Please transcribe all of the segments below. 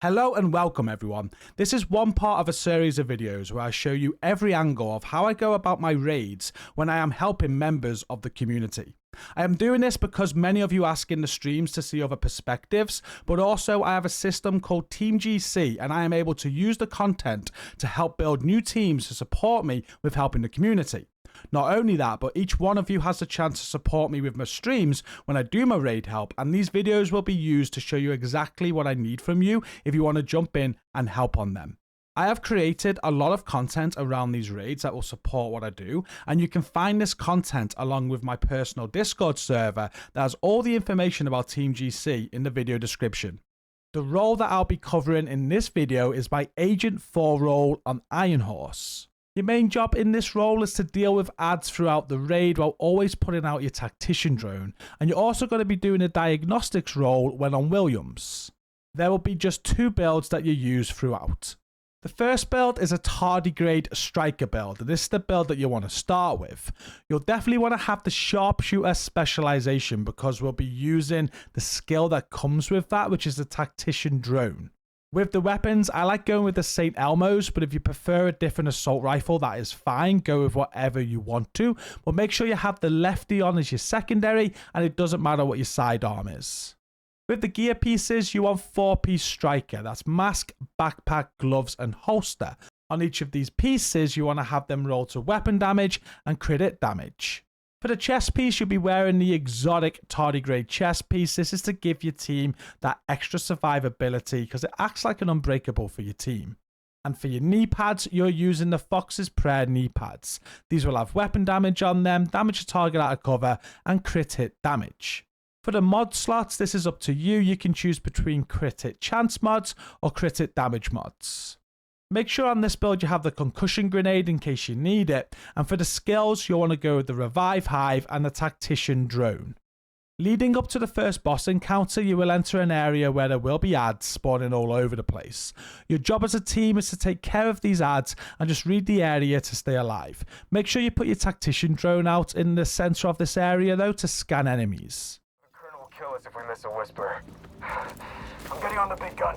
Hello and welcome everyone. This is one part of a series of videos where I show you every angle of how I go about my raids when I am helping members of the community. I am doing this because many of you ask in the streams to see other perspectives, but also I have a system called Team GC and I am able to use the content to help build new teams to support me with helping the community. Not only that, but each one of you has the chance to support me with my streams when I do my raid help, and these videos will be used to show you exactly what I need from you if you want to jump in and help on them. I have created a lot of content around these raids that will support what I do, and you can find this content along with my personal Discord server that has all the information about Team GC in the video description. The role that I'll be covering in this video is my Agent 4 role on Iron Horse. Your main job in this role is to deal with ads throughout the raid while always putting out your tactician drone, and you're also going to be doing a diagnostics role when on Williams. There will be just two builds that you use throughout. The first build is a tardigrade striker build, and this is the build that you want to start with. You'll definitely want to have the sharpshooter specialization because we'll be using the skill that comes with that, which is the tactician drone. With the weapons, I like going with the St. Elmo's, but if you prefer a different assault rifle, that is fine. Go with whatever you want to, but make sure you have the lefty on as your secondary, and it doesn't matter what your sidearm is. With the gear pieces, you want 4-piece striker. That's mask, backpack, gloves, and holster. On each of these pieces, you want to have them roll to weapon damage and crit hit damage. For the chest piece, you'll be wearing the exotic tardigrade chest piece. This is to give your team that extra survivability because it acts like an unbreakable for your team. And for your knee pads, you're using the Fox's Prayer knee pads. These will have weapon damage on them, damage a target out of cover, and crit hit damage. For the mod slots, this is up to you. You can choose between crit hit chance mods or crit hit damage mods. Make sure on this build you have the concussion grenade in case you need it, and for the skills you'll want to go with the revive hive and the tactician drone. Leading up to the first boss encounter, you will enter an area where there will be ads spawning all over the place. Your job as a team is to take care of these ads and just read the area to stay alive. Make sure you put your tactician drone out in the center of this area though to scan enemies. The colonel will kill us if we miss a whisper. I'm getting on the big gun.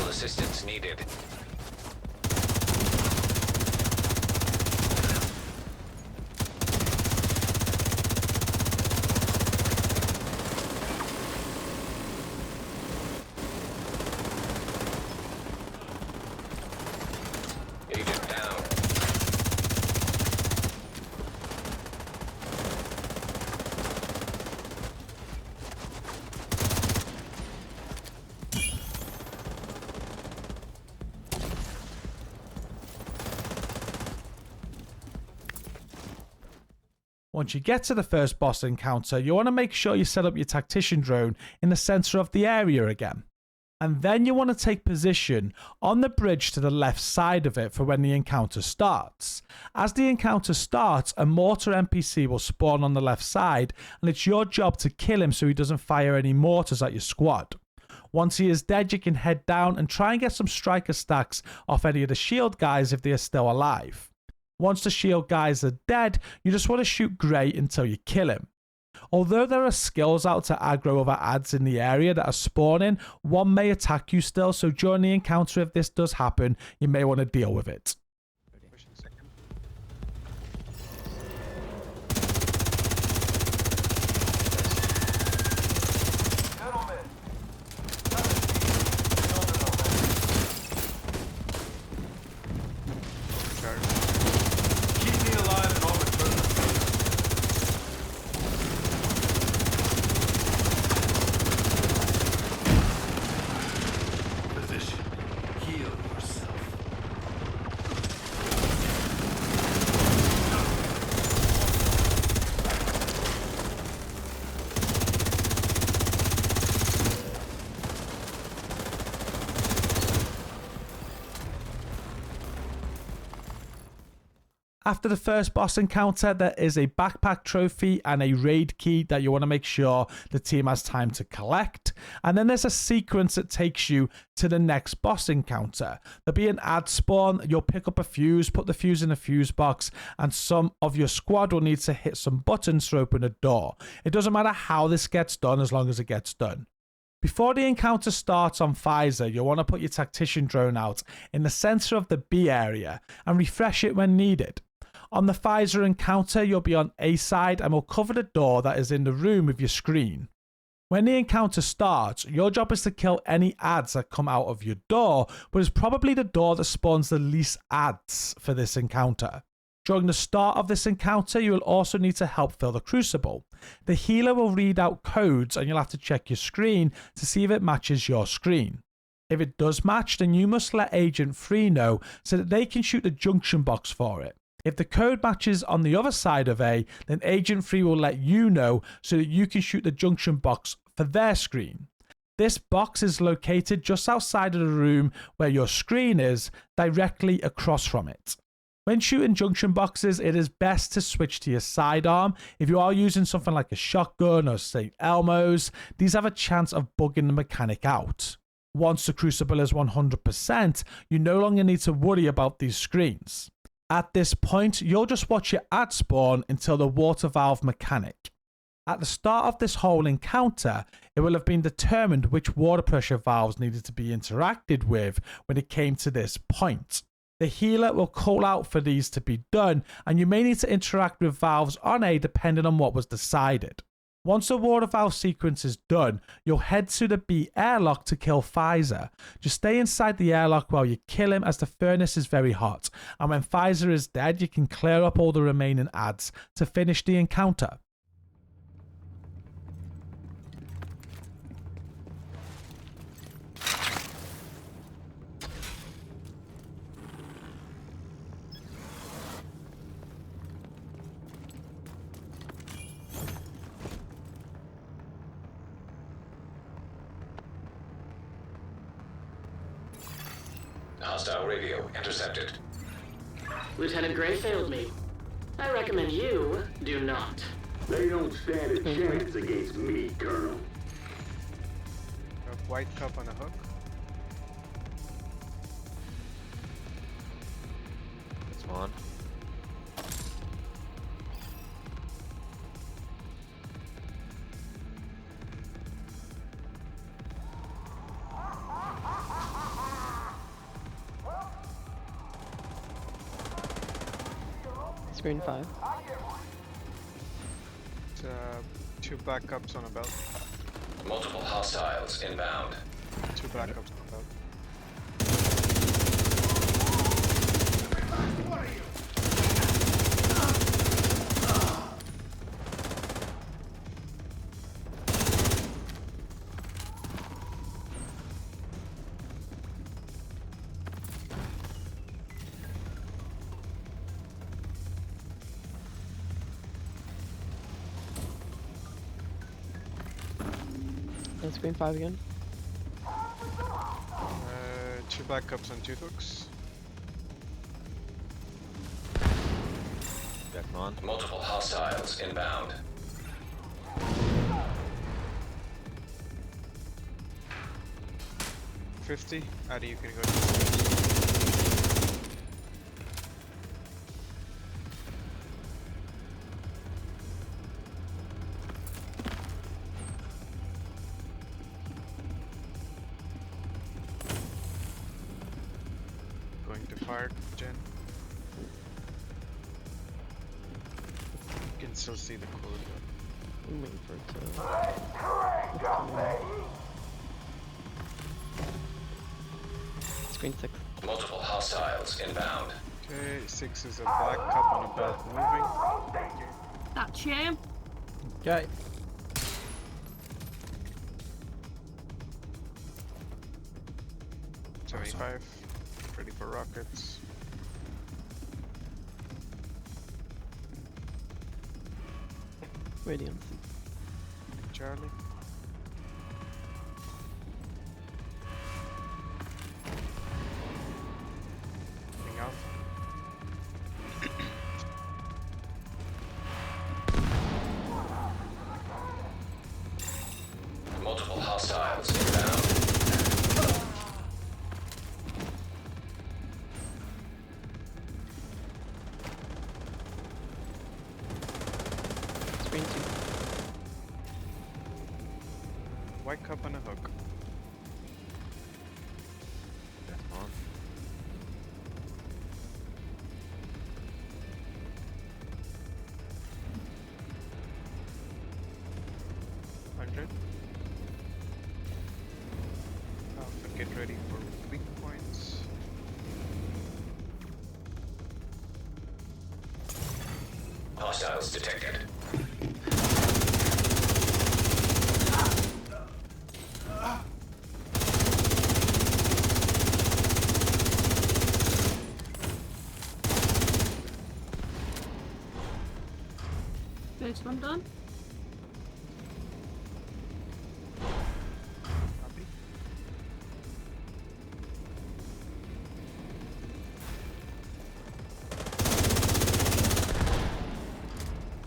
Assistance needed. Agent down. Once you get to the first boss encounter, you want to make sure you set up your tactician drone in the center of the area again. And then you want to take position on the bridge to the left side of it for when the encounter starts. As the encounter starts, a mortar NPC will spawn on the left side, and it's your job to kill him so he doesn't fire any mortars at your squad. Once he is dead, you can head down and try and get some striker stacks off any of the shield guys if they are still alive. Once the shield guys are dead, you just want to shoot Grey until you kill him. Although there are skills out to aggro other ads in the area that are spawning, one may attack you still, so during the encounter if this does happen, you may want to deal with it. After the first boss encounter, there is a backpack trophy and a raid key that you want to make sure the team has time to collect. And then there's a sequence that takes you to the next boss encounter. There'll be an ad spawn. You'll pick up a fuse, put the fuse in a fuse box, and some of your squad will need to hit some buttons to open a door. It doesn't matter how this gets done as long as it gets done. Before the encounter starts on Pfizer, you'll want to put your tactician drone out in the center of the B area and refresh it when needed. On the Pfizer encounter, you'll be on A side and will cover the door that is in the room with your screen. When the encounter starts, your job is to kill any ads that come out of your door, but it's probably the door that spawns the least ads for this encounter. During the start of this encounter, you will also need to help fill the crucible. The healer will read out codes and you'll have to check your screen to see if it matches your screen. If it does match, then you must let Agent 3 know so that they can shoot the junction box for it. If the code matches on the other side of A, then Agent 3 will let you know so that you can shoot the junction box for their screen. This box is located just outside of the room where your screen is, directly across from it. When shooting junction boxes, it is best to switch to your sidearm. If you are using something like a shotgun or St. Elmo's, these have a chance of bugging the mechanic out. Once the crucible is 100%, you no longer need to worry about these screens. At this point, you'll just watch your ad spawn until the water valve mechanic. At the start of this whole encounter, it will have been determined which water pressure valves needed to be interacted with when it came to this point. The healer will call out for these to be done, and you may need to interact with valves on A depending on what was decided. Once the water valve sequence is done, you'll head to the B airlock to kill Pfizer. Just stay inside the airlock while you kill him as the furnace is very hot, and when Pfizer is dead, you can clear up all the remaining ads to finish the encounter. Hostile radio intercepted. Lieutenant Gray failed me. I recommend you do not. They don't stand a chance against me, Colonel. A white cup on a hook. That's one. Screen 5. It's, two backups on a belt. Multiple hostiles inbound. Two backups on a belt. And screen 5 again. Two backups on two hooks. Back on. Multiple hostiles inbound. $50. Addy, you can go. Going to fire, Jen. You can still see the code. I'm waiting for it to. Screen 6. Multiple hostiles inbound. Okay, 6 is a backup on a belt moving. That's you. Okay. Oh, 75. Ready for rockets. Radiance. Charlie. Coming out. white cup on a hook. That's on. Get ready for weak points. Hostiles detected. First one done. Copy.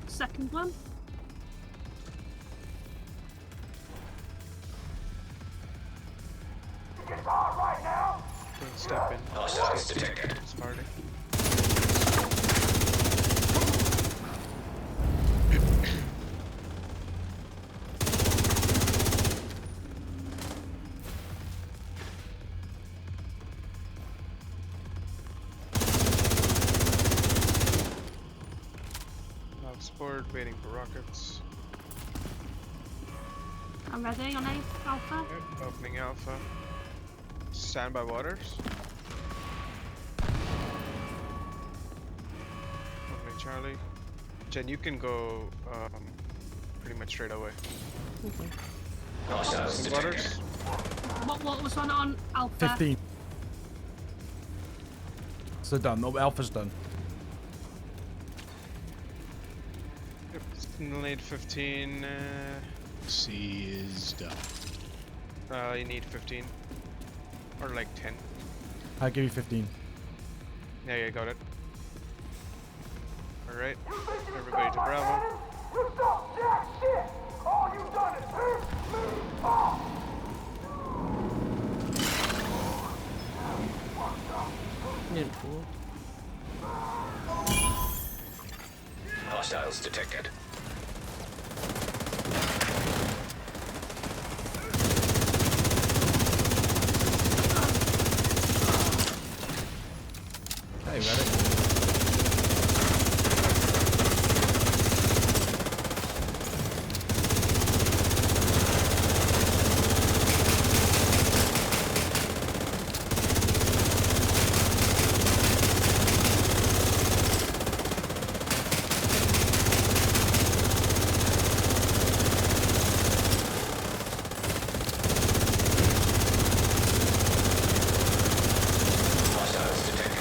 Second one. It's hard right now. Don't step in. Hostiles detected. Starting. Sport, waiting for rockets. I'm ready on Alpha. Yep, opening alpha. Standby waters. Opening Charlie. Jen, you can go pretty much straight away. Okay. Hostiles Opening detected. waters. What was on Alpha? 15. So done. No, Alpha's done. Yep, late 15. C is done. You need 15. Or like 10. I'll give you 15. Yeah, got it. Alright. Everybody to Bravo. You stop jack shit. All you done is piss me off. Need a pool. Hostiles detected. Hey, ready? Hostiles detected.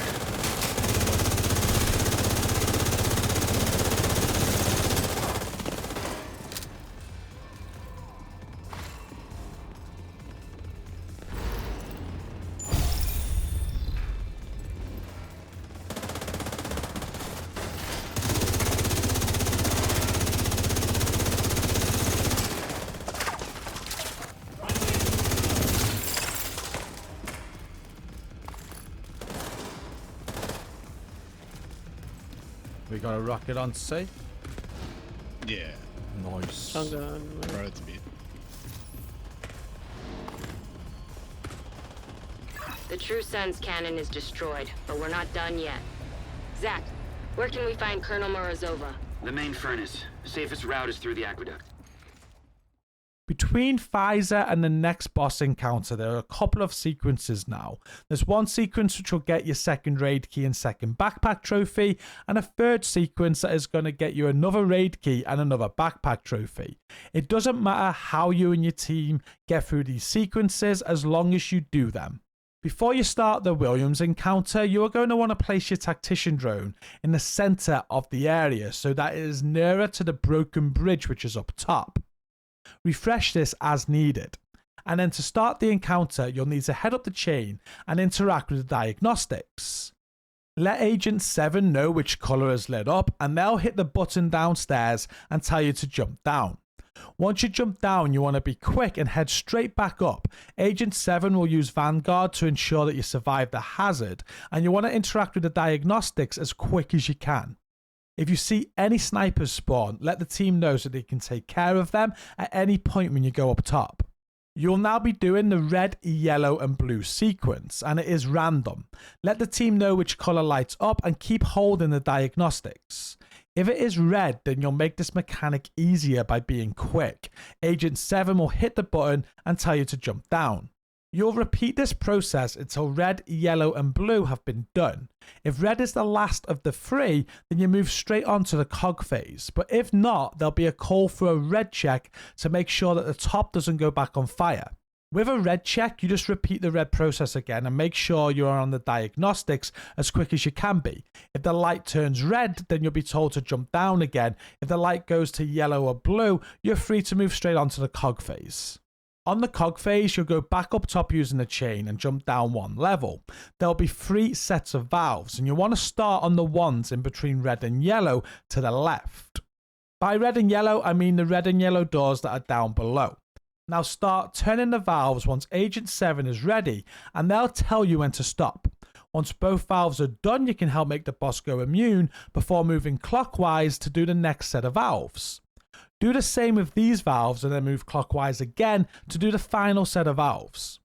We got a rocket on C. Yeah. Nice. Shotgun. Brought it to me. The True Sun's cannon is destroyed, but we're not done yet. Zach, where can we find Colonel Morozova? The main furnace. Safest route is through the aqueduct. Between Pfizer and the next boss encounter, there are a couple of sequences now. There's one sequence which will get your second raid key and second backpack trophy, and a third sequence that is going to get you another raid key and another backpack trophy. It doesn't matter how you and your team get through these sequences as long as you do them. Before you start the Williams encounter, you are going to want to place your tactician drone in the center of the area so that it is nearer to the broken bridge which is up top. Refresh this as needed. And then to start the encounter, you'll need to head up the chain and interact with the diagnostics. Let Agent 7 know which colour is lit up and they'll hit the button downstairs and tell you to jump down. Once you jump down, you want to be quick and head straight back up. Agent 7 will use Vanguard to ensure that you survive the hazard, and you want to interact with the diagnostics as quick as you can. If you see any snipers spawn, let the team know so they can take care of them at any point when you go up top. You'll now be doing the red, yellow and blue sequence, and it is random. Let the team know which colour lights up and keep holding the diagnostics. If it is red, then you'll make this mechanic easier by being quick. Agent 7 will hit the button and tell you to jump down. You'll repeat this process until red, yellow and blue have been done. If red is the last of the 3, then you move straight on to the cog phase. But if not, there'll be a call for a red check to make sure that the top doesn't go back on fire. With a red check, you just repeat the red process again and make sure you're on the diagnostics as quick as you can be. If the light turns red, then you'll be told to jump down again. If the light goes to yellow or blue, you're free to move straight on to the cog phase. On the cog phase, you'll go back up top using the chain and jump down 1 level. There'll be 3 sets of valves, and you'll want to start on the ones in between red and yellow to the left. By red and yellow, I mean the red and yellow doors that are down below. Now start turning the valves once Agent 7 is ready, and they'll tell you when to stop. Once both valves are done, you can help make the boss go immune before moving clockwise to do the next set of valves. Do the same with these valves and then move clockwise again to do the final set of valves.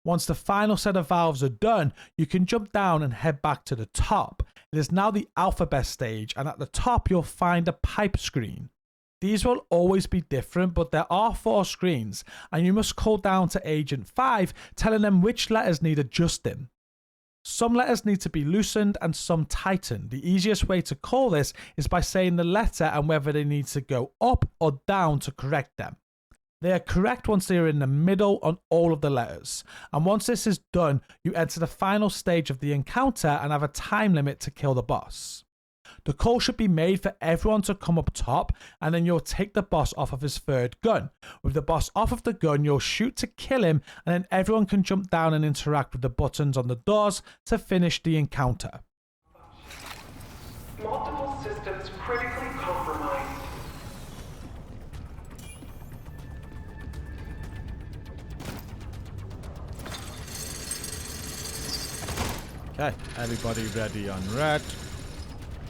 Once the final set of valves are done, you can jump down and head back to the top. It is now the alphabet stage, and at the top you'll find a pipe screen. These will always be different, but there are 4 screens, and you must call down to Agent 5 telling them which letters need adjusting. Some letters need to be loosened and some tightened. The easiest way to call this is by saying the letter and whether they need to go up or down to correct them. They are correct once they are in the middle on all of the letters. And once this is done, you enter the final stage of the encounter and have a time limit to kill the boss. The call should be made for everyone to come up top, and then you'll take the boss off of his 3rd gun. With the boss off of the gun, you'll shoot to kill him, and then everyone can jump down and interact with the buttons on the doors to finish the encounter. Multiple systems critically compromised. Okay, everybody ready on red.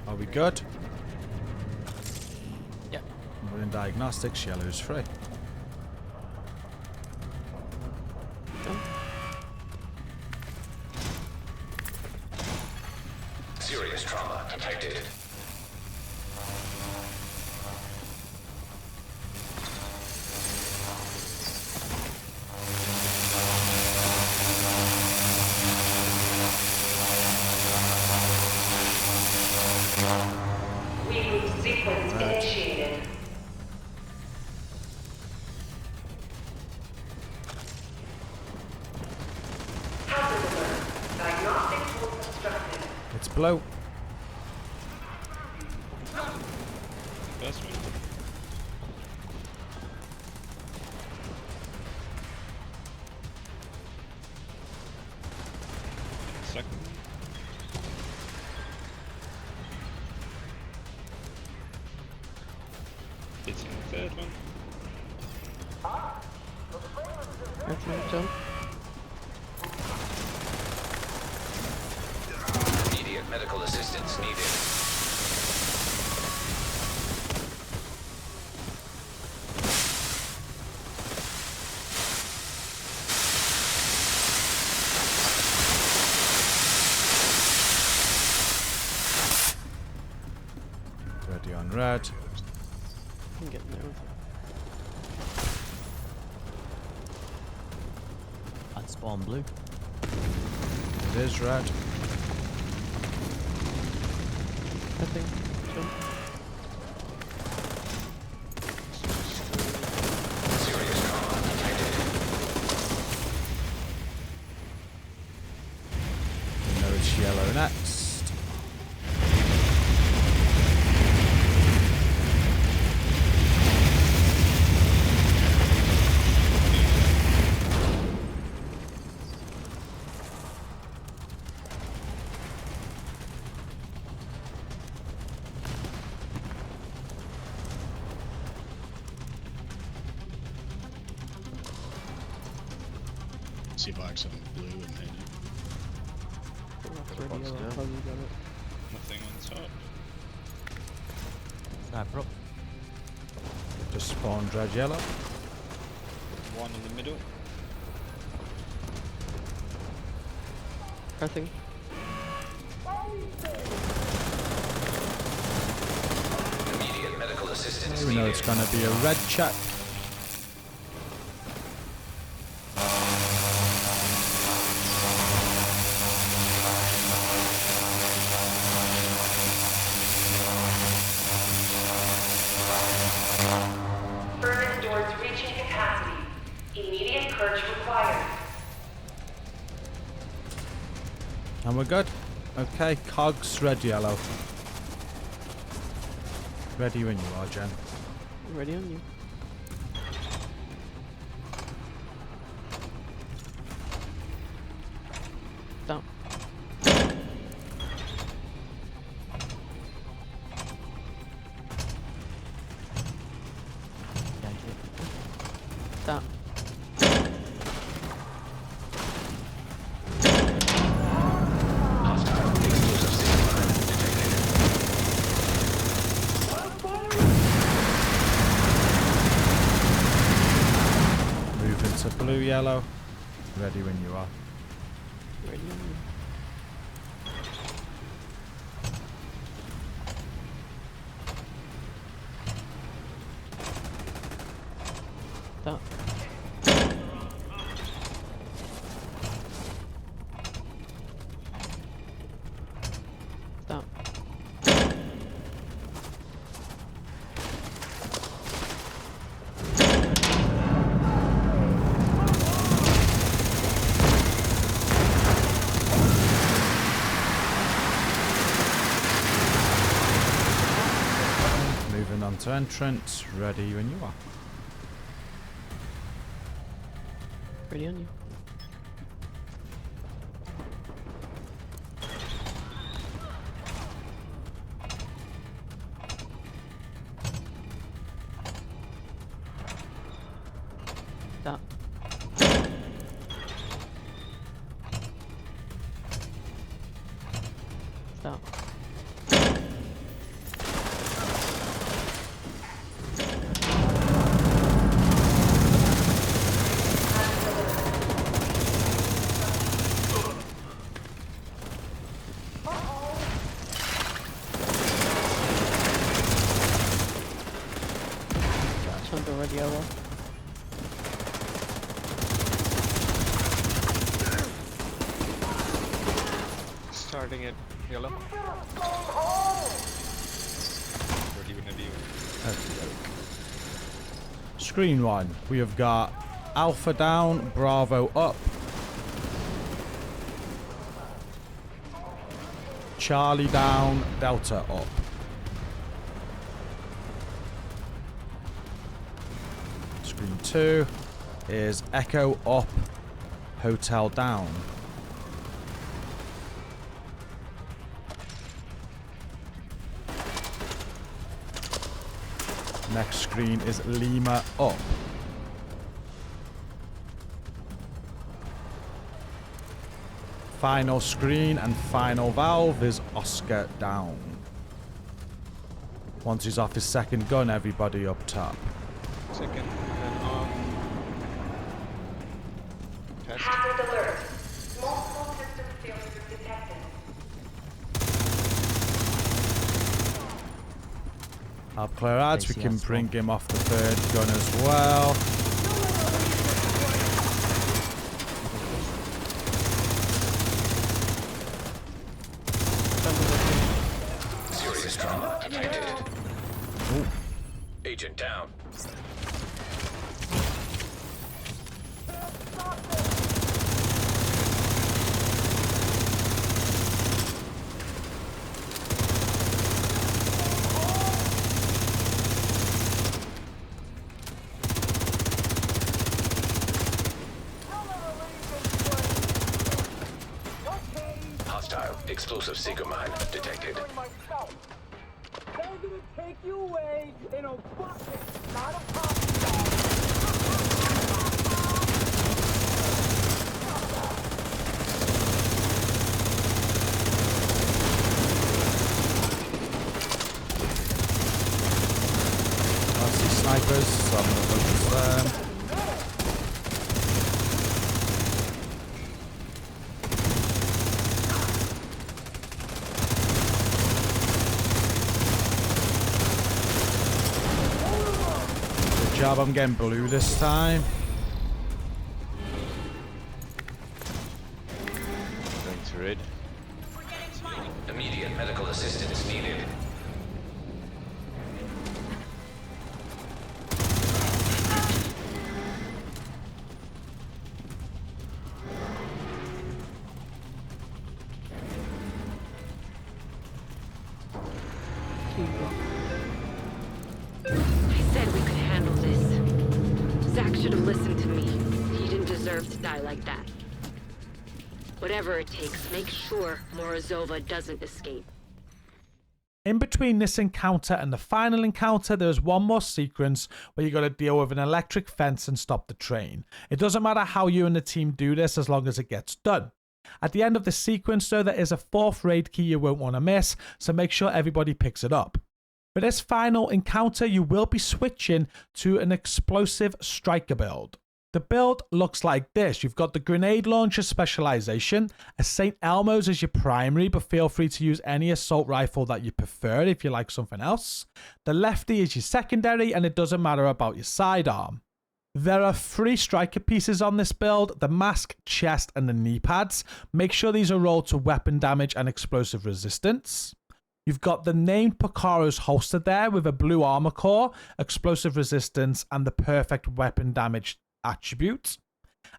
Are we good? Yeah. We're in diagnostics, yellow's free. Serious trauma detected. Reboot sequence initiated. Hazard alert. Diagnostic tool obstructed. It's blue. First one. Second one. Hitting the 3rd one. Okay, jump. Immediate medical assistance needed. Ready on red. I'm getting there. I'd spawn blue. It is red. I think. Jump. Serious trauma detected. We know it's yellow next. See if I accept blue and hit it. That's already yellow. How you got it? Nothing on top. Just spawned red yellow. 1 in the middle. Pressing. Immediate medical assistance We know needed. it's going to be a red check. Furnace doors reaching capacity. Immediate purge required. And we're good. Okay, cogs red, yellow. Ready when you are, Jen. Ready on you. Down. Down. Move into blue, yellow. Ready when you are. Ready on you. Down. Down. Moving on to entrance. Ready when you are. Ready on you. Down. Down. Under red yellow. Starting at yellow. Ready whenever you Screen one. We have got Alpha down, Bravo up. Charlie down, Delta up. Screen 2 is Echo up, Hotel down. Next screen is Lima up. Final screen and final valve is Oscar down. Once he's off his second gun, everybody up top. second, then on. Test. Hazard alert. Multiple system failures detected. I'll clear ads. We can bring him off the third gun as well. Serious trauma detected. Ooh. Agent down. Hostile explosive seeker mine detected. They're gonna take you away in a bucket, not a pop. I see snipers, so I'm gonna focus them. job. I'm getting blue this time. Going to red. Immediate medical assistance needed. I said we could handle this. Zach should have listened to me. He didn't deserve to die like that. Whatever it takes, make sure Morozova doesn't escape. In between this encounter and the final encounter, there's one more sequence where you got to deal with an electric fence and stop the train. It doesn't matter how you and the team do this as long as it gets done. At the end of the sequence though, there is a 4th raid key you won't want to miss, so make sure everybody picks it up. For this final encounter, you will be switching to an explosive striker build. The build looks like this. You've got the grenade launcher specialization, a St. Elmo's as your primary, but feel free to use any assault rifle that you prefer if you like something else. The lefty is your secondary, and it doesn't matter about your sidearm. There are 3 striker pieces on this build, the mask, chest, and the knee pads. Make sure these are rolled to weapon damage and explosive resistance. You've got the named Picaro's holster there with a blue armor core, explosive resistance, and the perfect weapon damage attribute.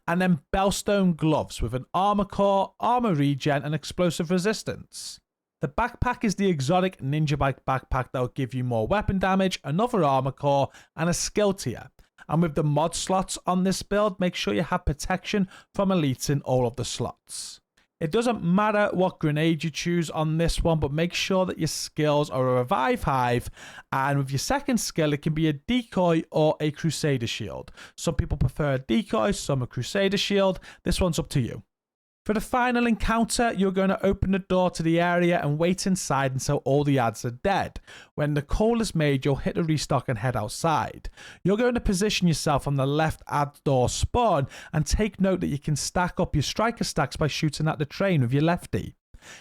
And then Bellstone gloves with an armor core, armor regen, and explosive resistance. The backpack is the exotic ninja bike backpack that will give you more weapon damage, another armor core, and a skill tier. And with the mod slots on this build, make sure you have protection from elites in all of the slots. It doesn't matter what grenade you choose on this one, but make sure that your skills are a revive hive, and with your second skill it can be a decoy or a crusader shield. Some people prefer a decoy, some a crusader shield. This one's up to you. For the final encounter, you're going to open the door to the area and wait inside until all the ads are dead. When the call is made, you'll hit a restock and head outside. You're going to position yourself on the left ad door spawn, and take note that you can stack up your striker stacks by shooting at the train with your lefty.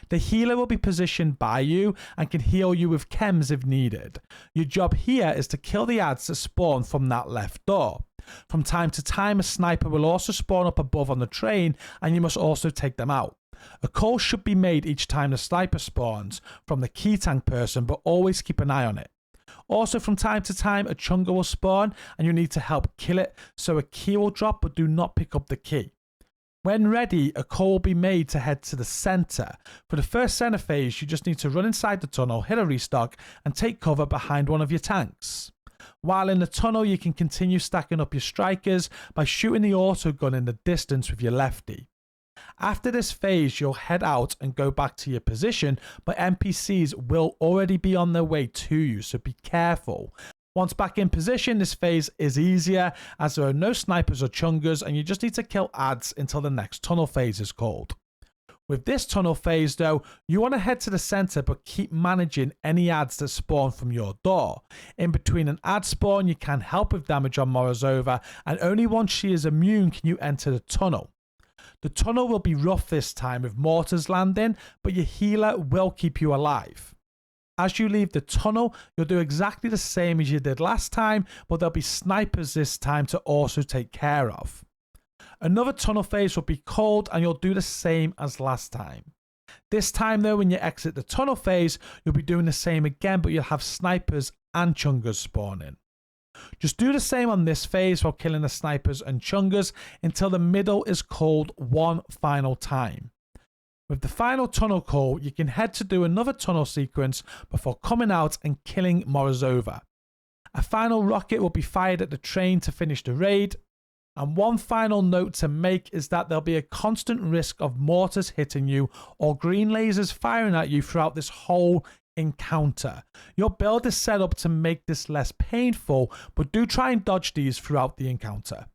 The healer will be positioned by you and can heal you with chems if needed. Your job here is to kill the ads that spawn from that left door. From time to time, a sniper will also spawn up above on the train, and you must also take them out. A call should be made each time the sniper spawns from the key tank person, but always keep an eye on it. Also, from time to time, a chunga will spawn, and you need to help kill it, so a key will drop, but do not pick up the key. When ready, a call will be made to head to the center. For the first center phase, you just need to run inside the tunnel, hit a restock, and take cover behind one of your tanks. While in the tunnel, you can continue stacking up your strikers by shooting the auto gun in the distance with your lefty. After this phase, you'll head out and go back to your position, but NPCs will already be on their way to you, so be careful. Once back in position, this phase is easier as there are no snipers or chungas, and you just need to kill ads until the next tunnel phase is called. With this tunnel phase though, you want to head to the center but keep managing any ads that spawn from your door. In between an ad spawn, you can help with damage on Morozova, and only once she is immune can you enter the tunnel. The tunnel will be rough this time with mortars landing, but your healer will keep you alive. As you leave the tunnel, you'll do exactly the same as you did last time, but there'll be snipers this time to also take care of. Another tunnel phase will be called, and you'll do the same as last time. This time though, when you exit the tunnel phase, you'll be doing the same again, but you'll have snipers and chungas spawning. Just do the same on this phase while killing the snipers and chungas until the middle is called one final time. With the final tunnel call, you can head to do another tunnel sequence before coming out and killing Morozova. A final rocket will be fired at the train to finish the raid. And one final note to make is that there'll be a constant risk of mortars hitting you or green lasers firing at you throughout this whole encounter. Your build is set up to make this less painful, but do try and dodge these throughout the encounter.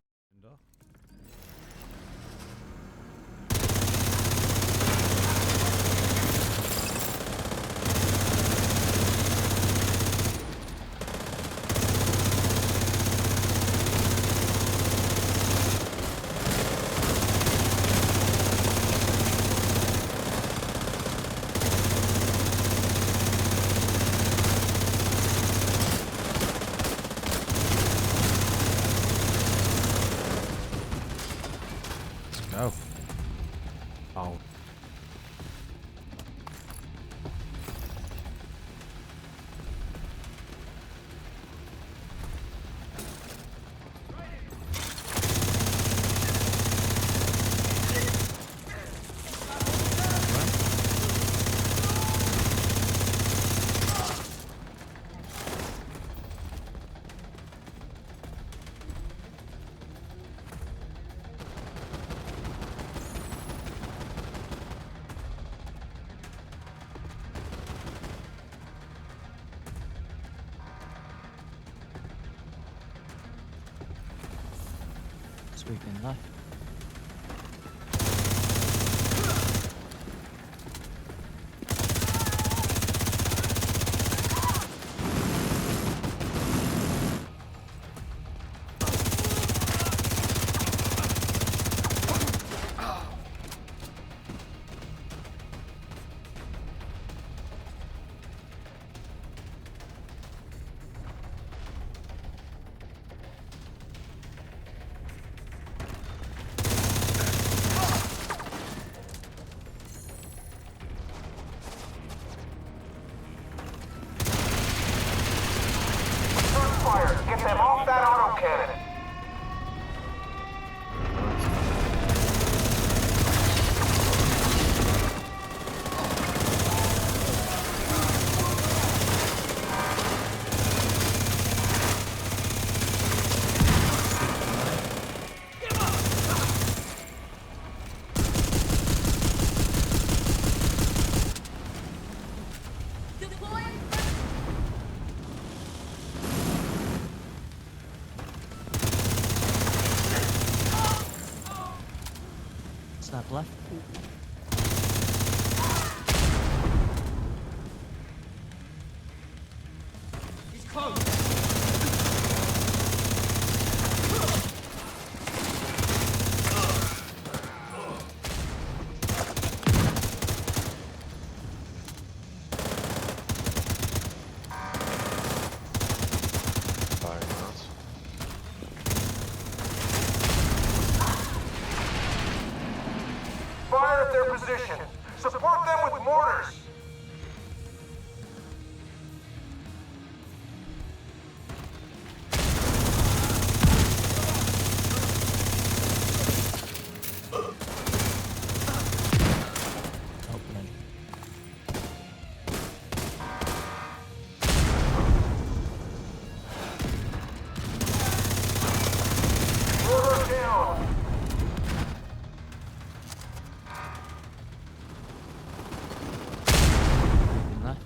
Sweeping left. Get them off that autocannon. Snap left. He's close. Fire at their position. Support them with mortars. Opening. Mortar down. Sweeping left.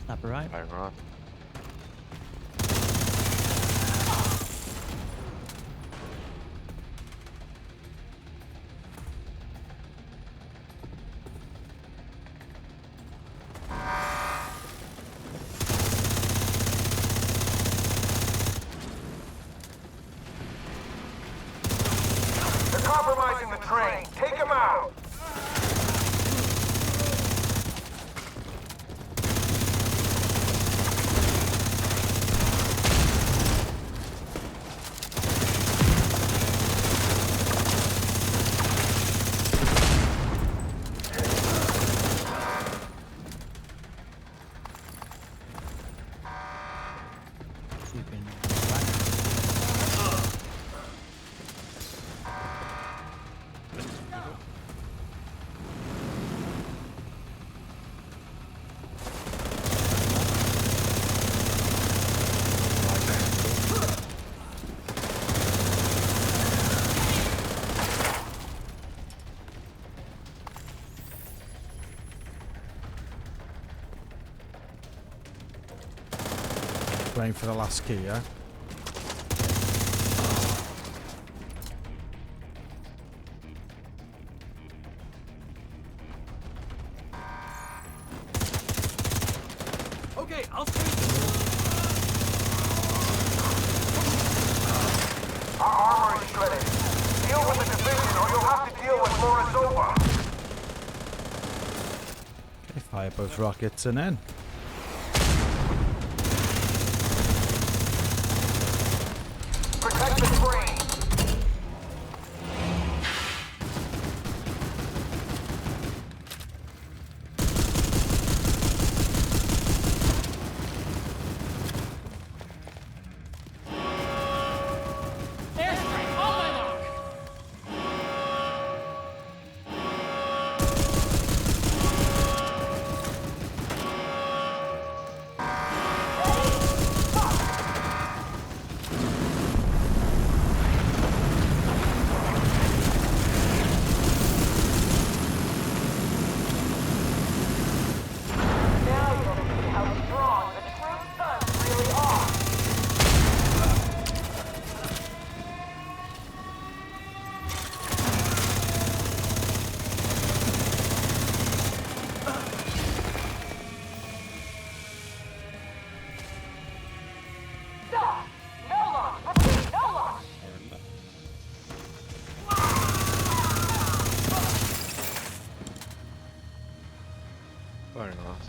Snap right. Firing off. They're compromising the train. Take them out. Sweeping right. Waiting for the last key, yeah? Okay, I'll see. Our armor is shredded. Deal with the division or you'll have to deal with Morozova. Okay, fire both rockets and in. Protect the train. Very nice.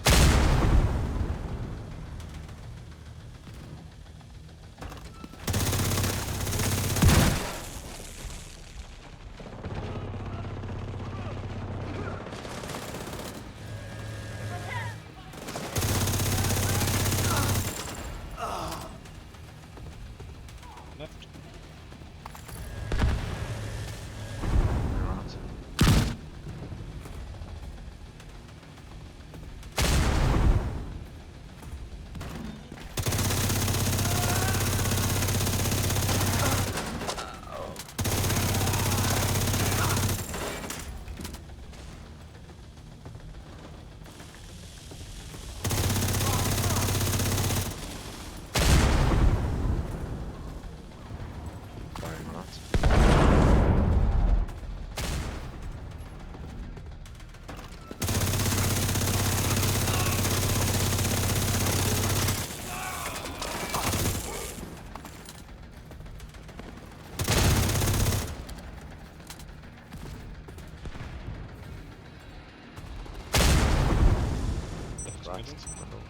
Left. Right. Very nice. Left Right. middle.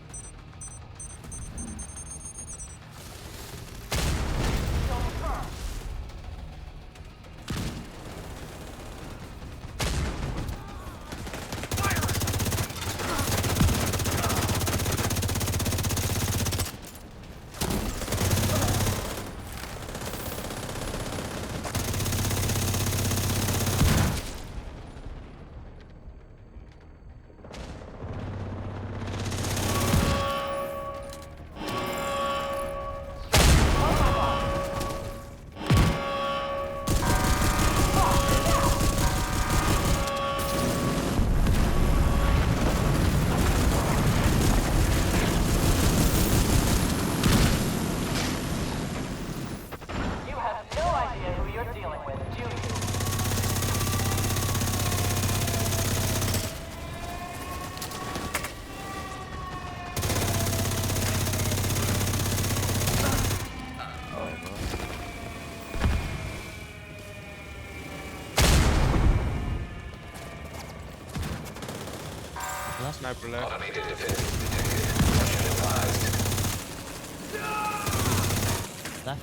You have no idea who you're dealing with, do you? Very nice. Sniper left. Automated defenses detected. Caution advised. Left.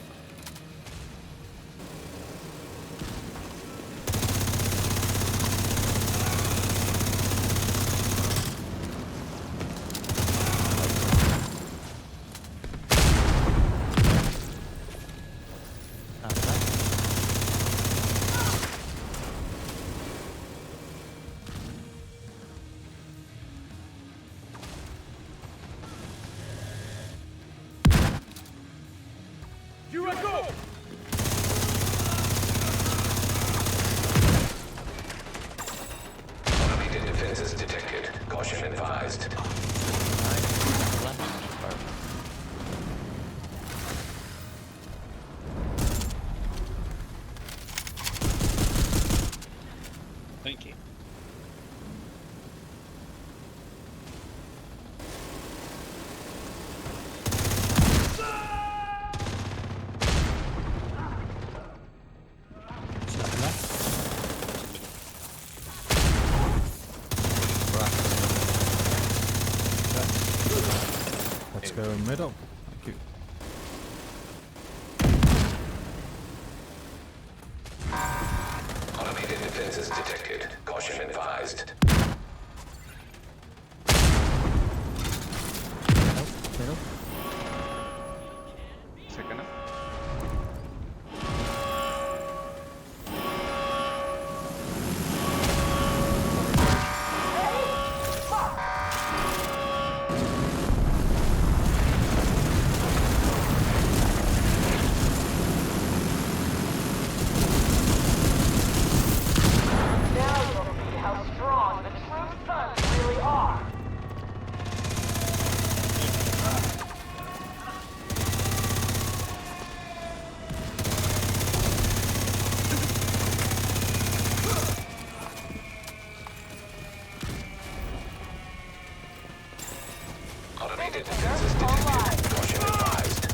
Automated defenses detected. Caution advised. Thank you. Let's go in middle. Thank you. Automated defenses detected. Caution advised. Middle. Second up. Now you'll see how strong the true sons really are. Automated defenses detected. Caution advised.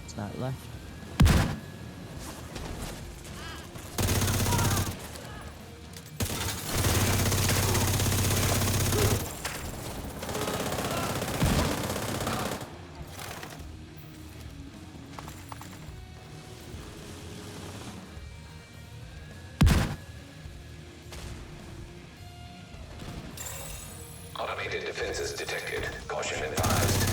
Start left. Automated defenses detected. Caution advised.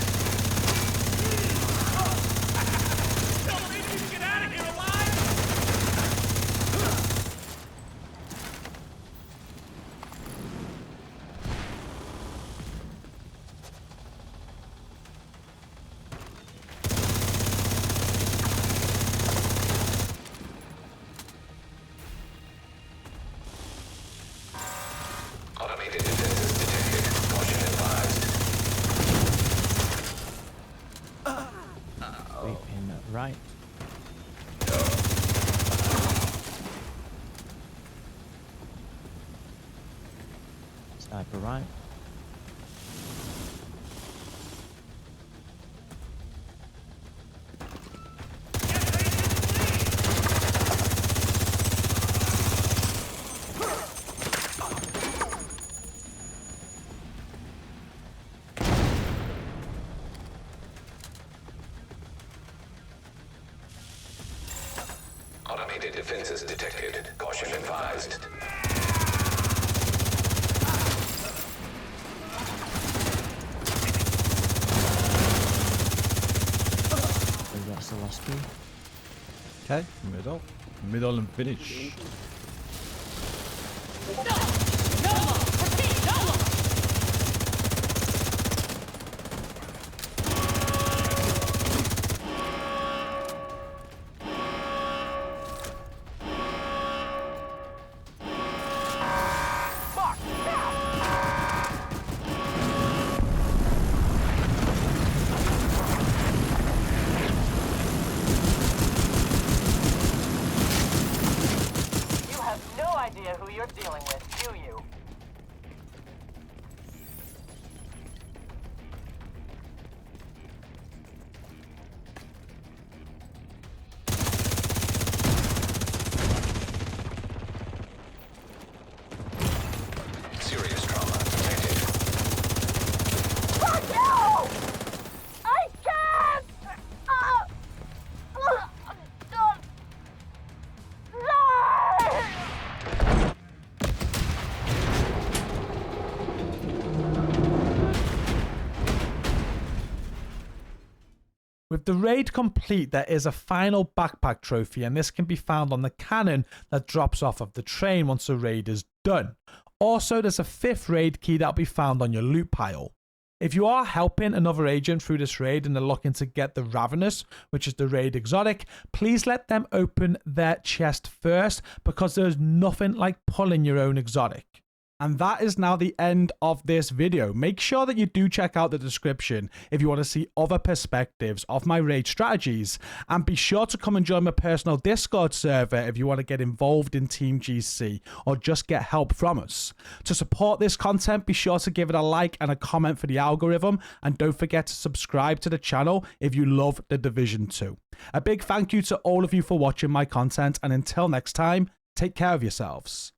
Automated defenses detected. Caution advised. Creeping right. Sniper right. Automated defenses detected. Caution advised. So that's the last key. Okay, middle. Middle and finish. You have no idea who you're dealing with, do you? Serious trauma detected. Fuck you! I can't! With the raid complete, there is a final backpack trophy, and this can be found on the cannon that drops off of the train once the raid is done. Also, there's a 5th raid key that'll be found on your loot pile. If you are helping another agent through this raid and they're looking to get the Ravenous, which is the raid exotic, please let them open their chest first, because there's nothing like pulling your own exotic. And that is now the end of this video. Make sure that you do check out the description if you want to see other perspectives of my raid strategies. And be sure to come and join my personal Discord server if you want to get involved in Team GC or just get help from us. To support this content, be sure to give it a like and a comment for the algorithm. And don't forget to subscribe to the channel if you love The Division 2. A big thank you to all of you for watching my content. And until next time, take care of yourselves.